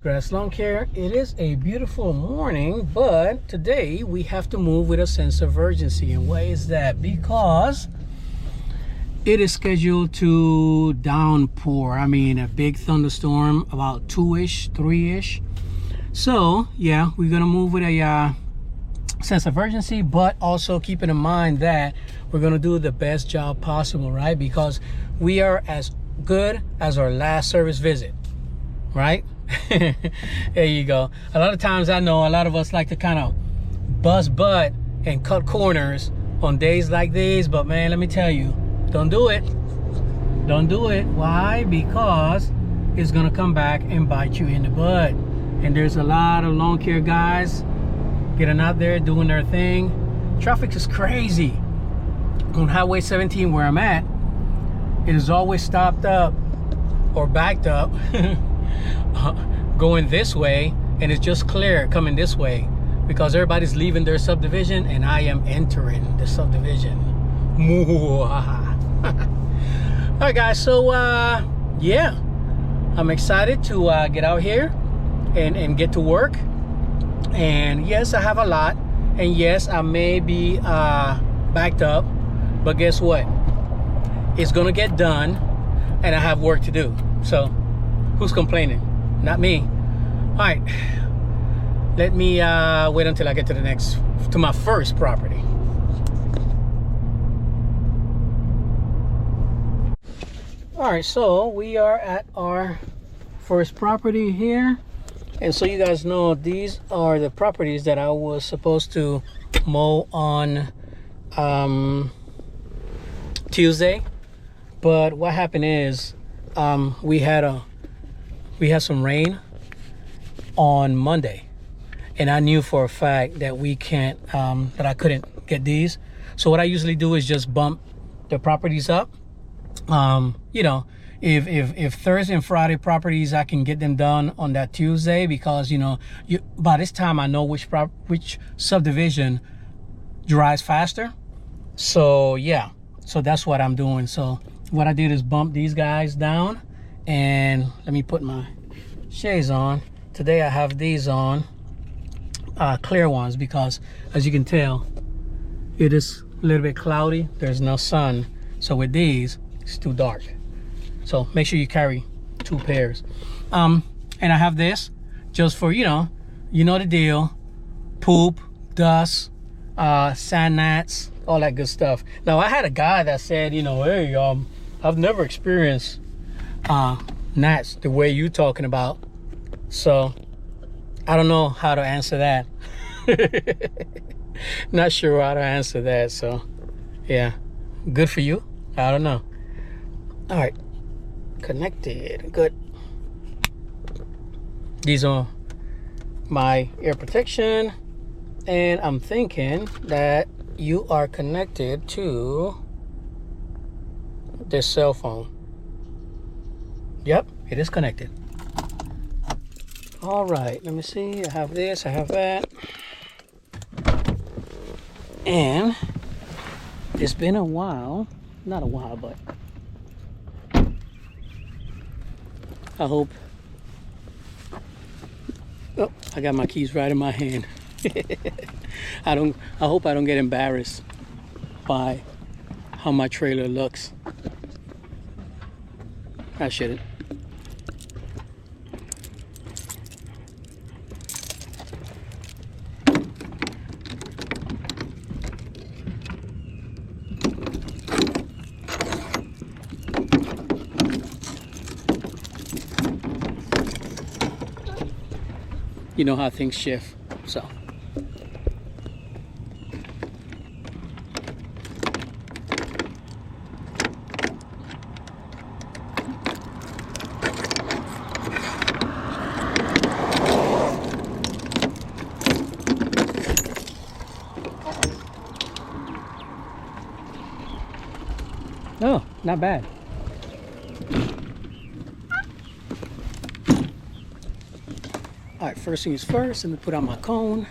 Grass Lawn Care. It is a beautiful morning, but today we have to move with a sense of urgency. And why is that? Because it is scheduled to downpour. I mean, a big thunderstorm, about 2-ish, 3-ish. So yeah, we're gonna move with a sense of urgency, but also keeping in mind that we're gonna do the best job possible, right? Because we are as good as our last service visit, right? There you go. A lot of times, I know a lot of us like to kind of bust butt and cut corners on days like these, but man, let me tell you, don't do it. Don't do it. Why? Because it's gonna come back and bite you in the butt. And there's a lot of lawn care guys getting out there doing their thing. Traffic is crazy on Highway 17 where I'm at. It is always stopped up or backed up going this way, and it's just clear coming this way because everybody's leaving their subdivision and I am entering the subdivision. All right guys, so yeah, I'm excited to get out here and get to work. And yes, I have a lot, and yes, I may be backed up, but guess what, it's gonna get done and I have work to do. So who's complaining? Not me. All right, let me wait until I get to my first property. All right, so we are at our first property here, and so you guys know these are the properties that I was supposed to mow on Tuesday. But what happened is we had some rain on Monday, and I knew for a fact that we can't that I couldn't get these. So what I usually do is just bump the properties up. You know, if Thursday and Friday properties, I can get them done on that Tuesday, because you know, by this time I know which subdivision dries faster. So yeah, so that's what I'm doing. So what I did is bump these guys down, and let me put my shades on. Today I have these on, clear ones, because as you can tell, it is a little bit cloudy. There's no sun, so with these it's too dark. So make sure you carry 2 pairs. And I have this just for, you know the deal: poop, dust, sand gnats, all that good stuff. Now I had a guy that said, hey, I've never experienced gnats the way you talking about. So I don't know how to answer that. Not sure how to answer that. So yeah, good for you. I don't know. All right, connected, good. These are my ear protection, and I'm thinking that you are connected to this cell phone. Yep, it is connected. All right, let me see. I have this, I have that, and it's been a while. Not a while, but I hope. Oh, I got my keys right in my hand. I hope I don't get embarrassed by how my trailer looks. I shouldn't. You know how things shift, so. Oh, not bad. All right, first things first, let me put on my cone.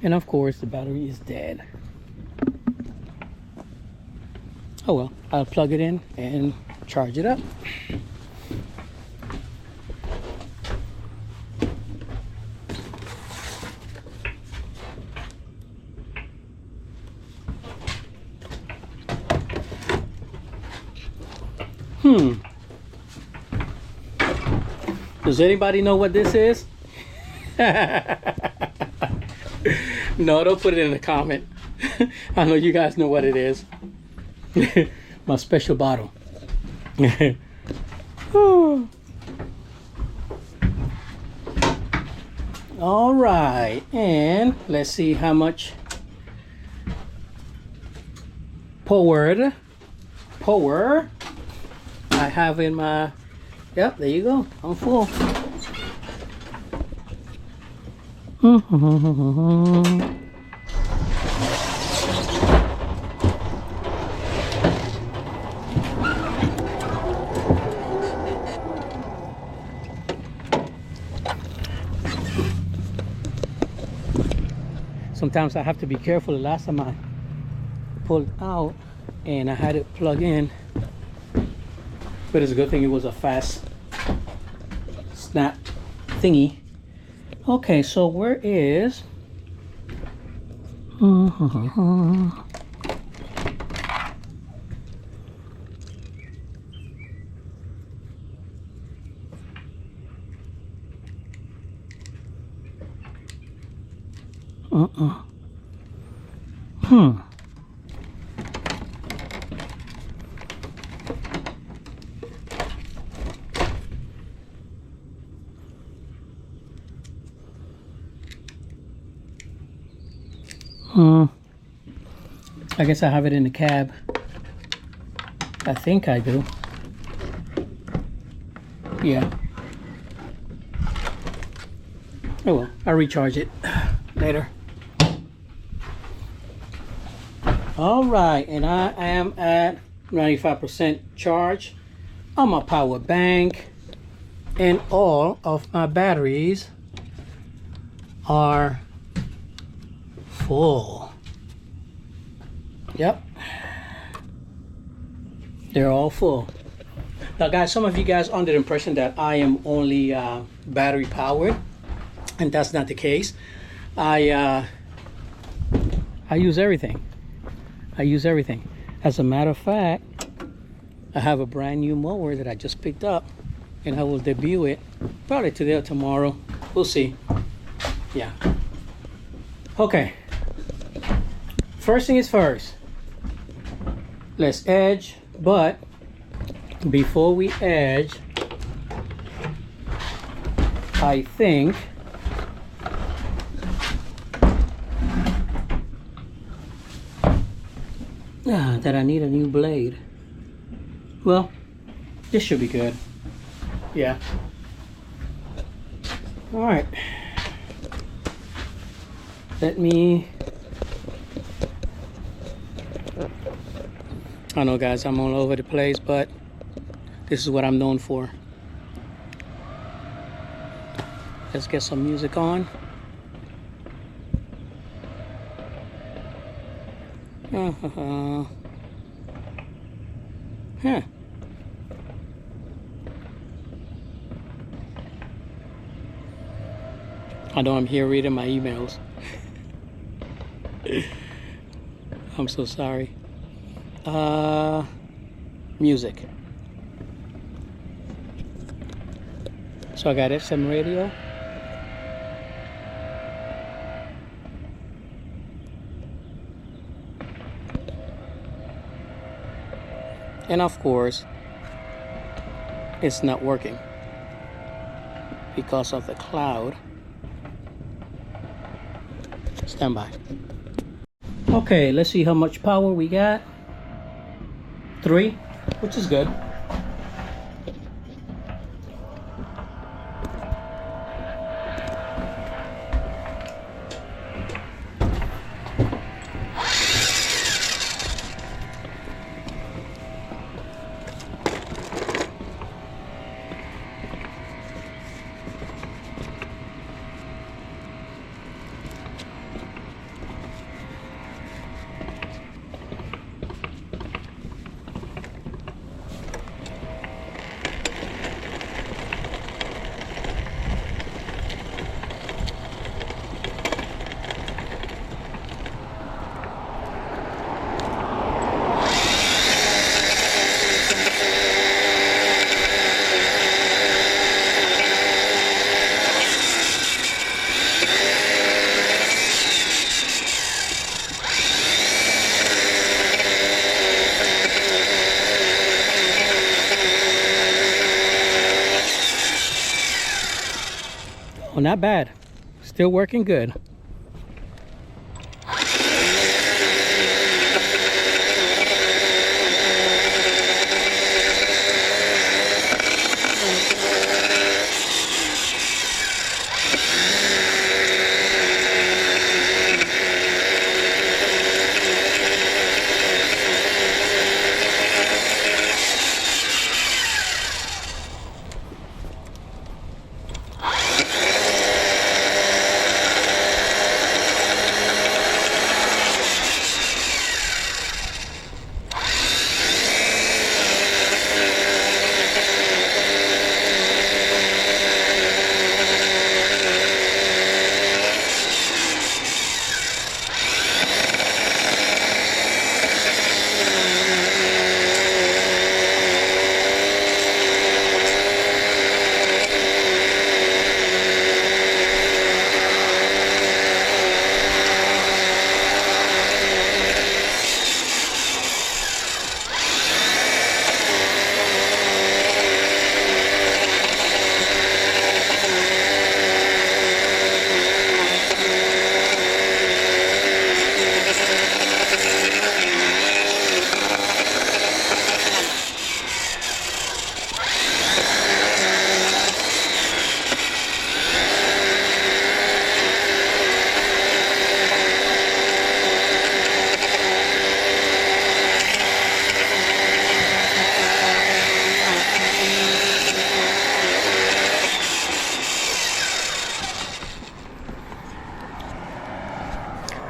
And of course the battery is dead. Oh well, I'll plug it in and charge it up. Does anybody know what this is? No, don't put it in the comment. I know you guys know what it is. My special bottle. All right, and let's see how much power I have in my. Yep, there you go. I'm full. Sometimes I have to be careful. The last time I pulled out and I had it plug in, but it's a good thing it was a fast snap thingy. Okay, so where is I guess I have it in the cab. I think I do. Yeah. Oh well, I'll recharge it later. All right, and I am at 95% charge on my power bank, and all of my batteries are full. Yep, they're all full. Now guys, some of you guys are under the impression that I am only battery powered, and that's not the case. I use everything. I use everything. As a matter of fact, I have a brand new mower that I just picked up, and I will debut it probably today or tomorrow. We'll see. Yeah. Okay. First thing is first. Let's edge, but before we edge, I think that I need a new blade. Well, this should be good. Yeah. All right. Let me. I know, guys, I'm all over the place, but this is what I'm known for. Let's get some music on. Huh. I know I'm here reading my emails. I'm so sorry. Music. So I got FM radio. And of course, it's not working because of the cloud. Stand by. Okay, let's see how much power we got. 3, which is good. So not bad, still working good.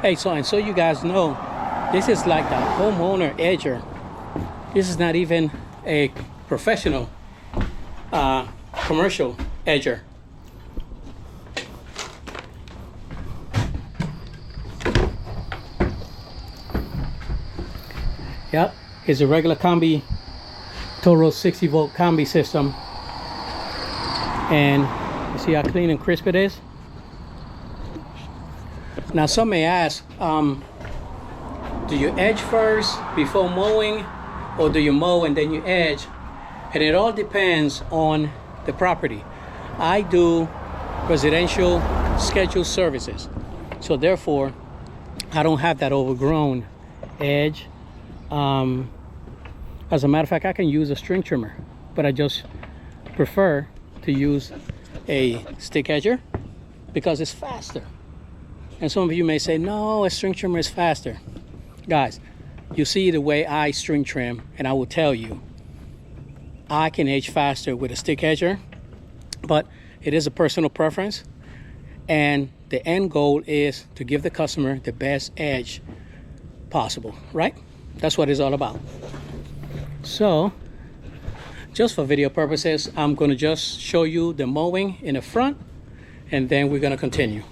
Hey, so you guys know, this is like the homeowner edger. This is not even a professional commercial edger. Yep, it's a regular combi, TORO 60 volt combi system. And you see how clean and crisp it is? Now some may ask, do you edge first before mowing, or do you mow and then you edge? And it all depends on the property. I do residential scheduled services, so therefore I don't have that overgrown edge. As a matter of fact, I can use a string trimmer, but I just prefer to use a stick edger because it's faster. And some of you may say, no, a string trimmer is faster. Guys, you see the way I string trim, and I will tell you, I can edge faster with a stick edger, but it is a personal preference. And the end goal is to give the customer the best edge possible, right? That's what it's all about. So, just for video purposes, I'm gonna just show you the mowing in the front, and then we're gonna continue.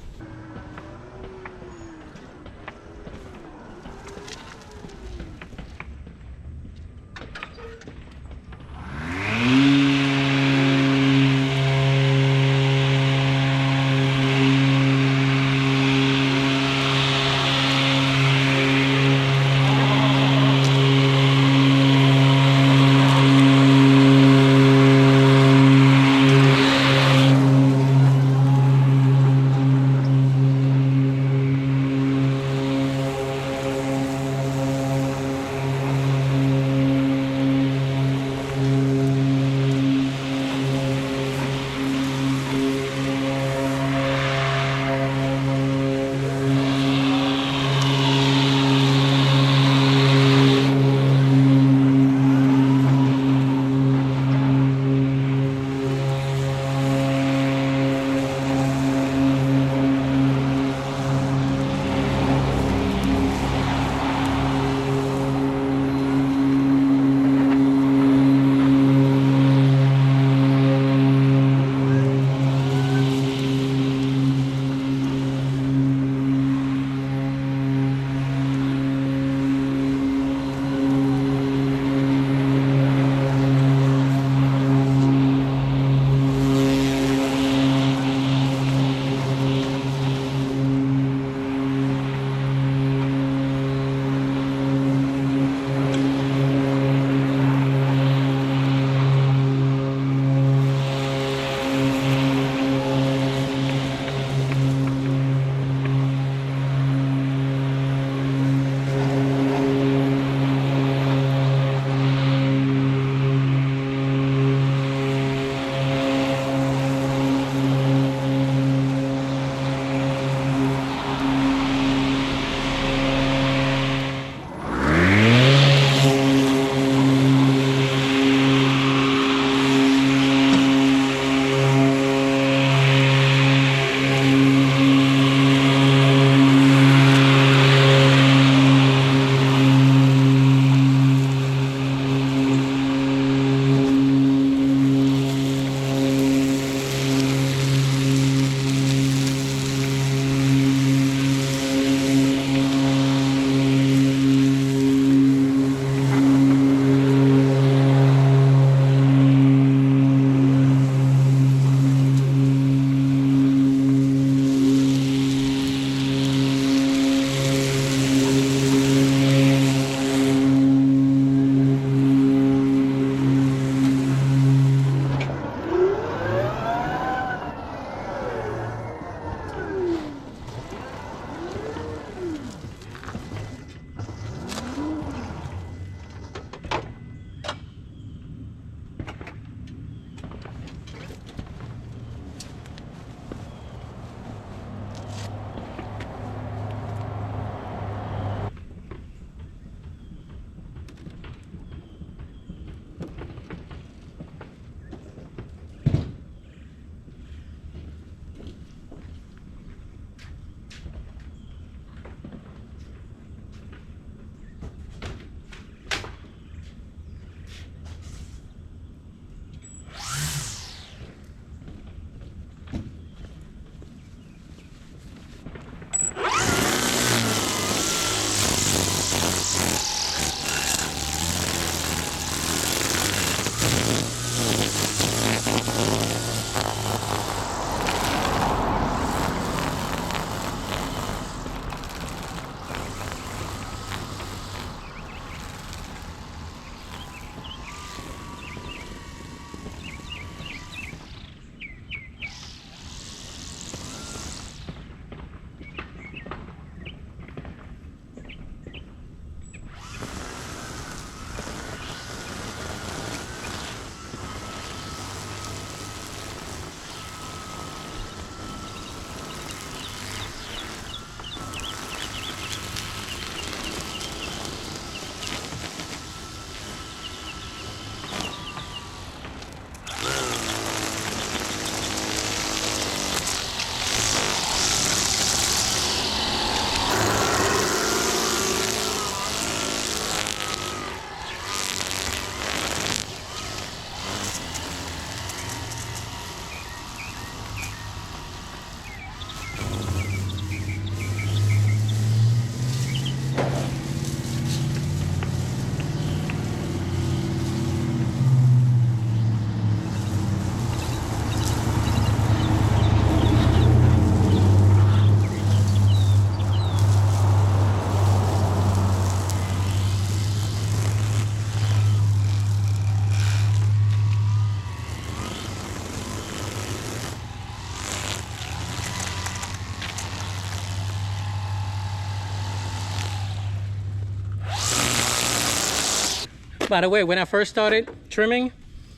By the way, when I first started trimming,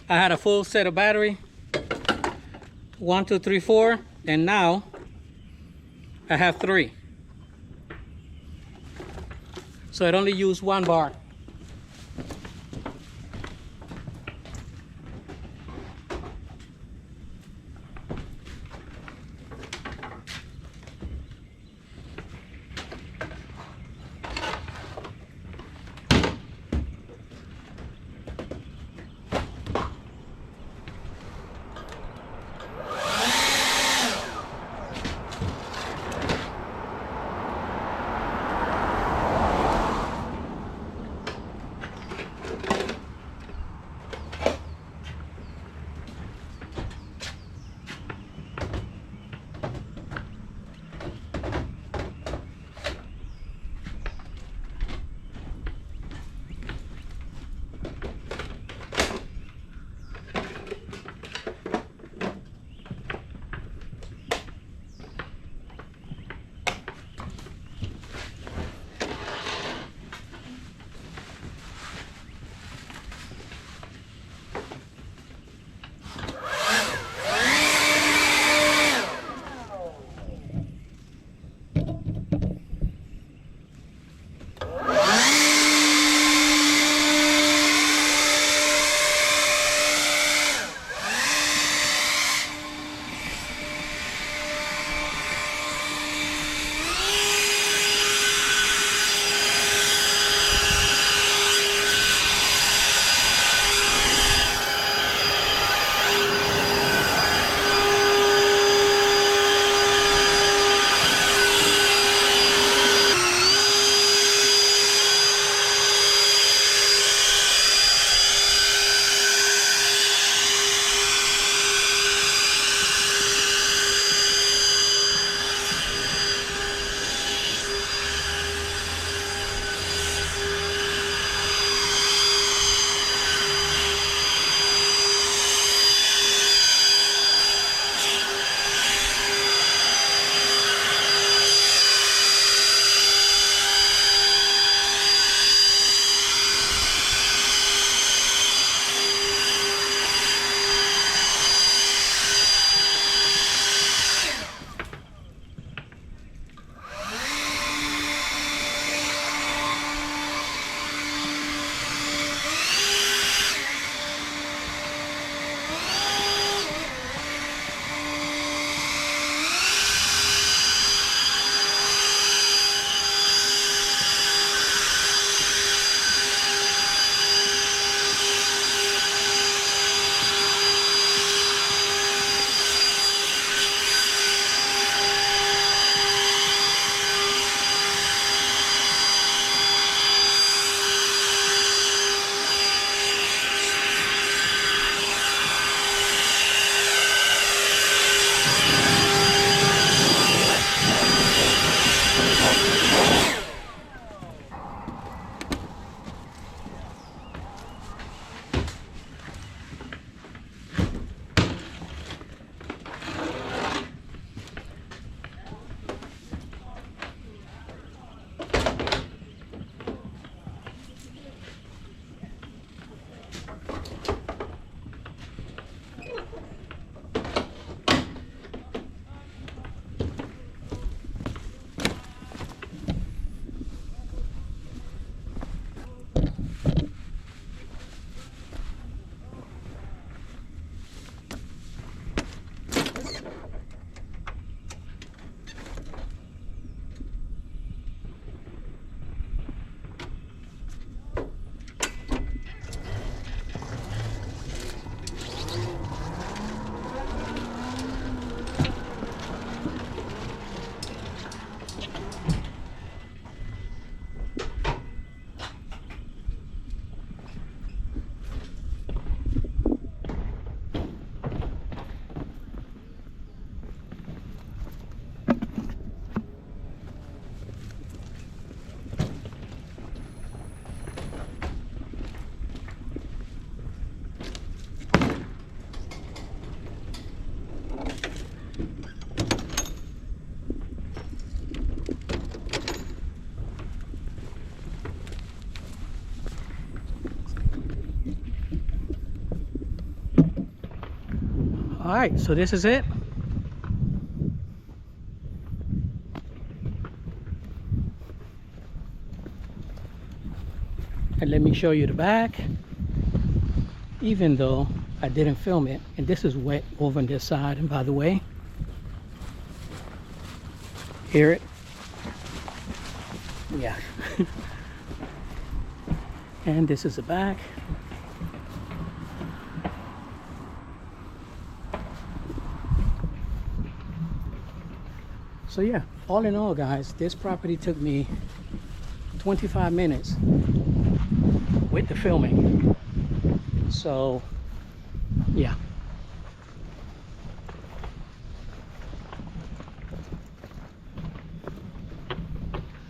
I had a full set of battery, 1, 2, 3, 4, and now I have 3. So it only used 1 bar. All right, so this is it. And let me show you the back. Even though I didn't film it, and this is wet over on this side, and by the way, hear it? Yeah. And this is the back. So yeah, all in all, guys, this property took me 25 minutes with the filming. So yeah.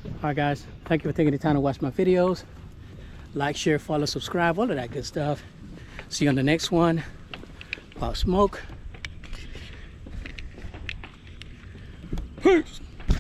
All right, guys, thank you for taking the time to watch my videos. Like, share, follow, subscribe, all of that good stuff. See you on the next one. Pop smoke. Peace.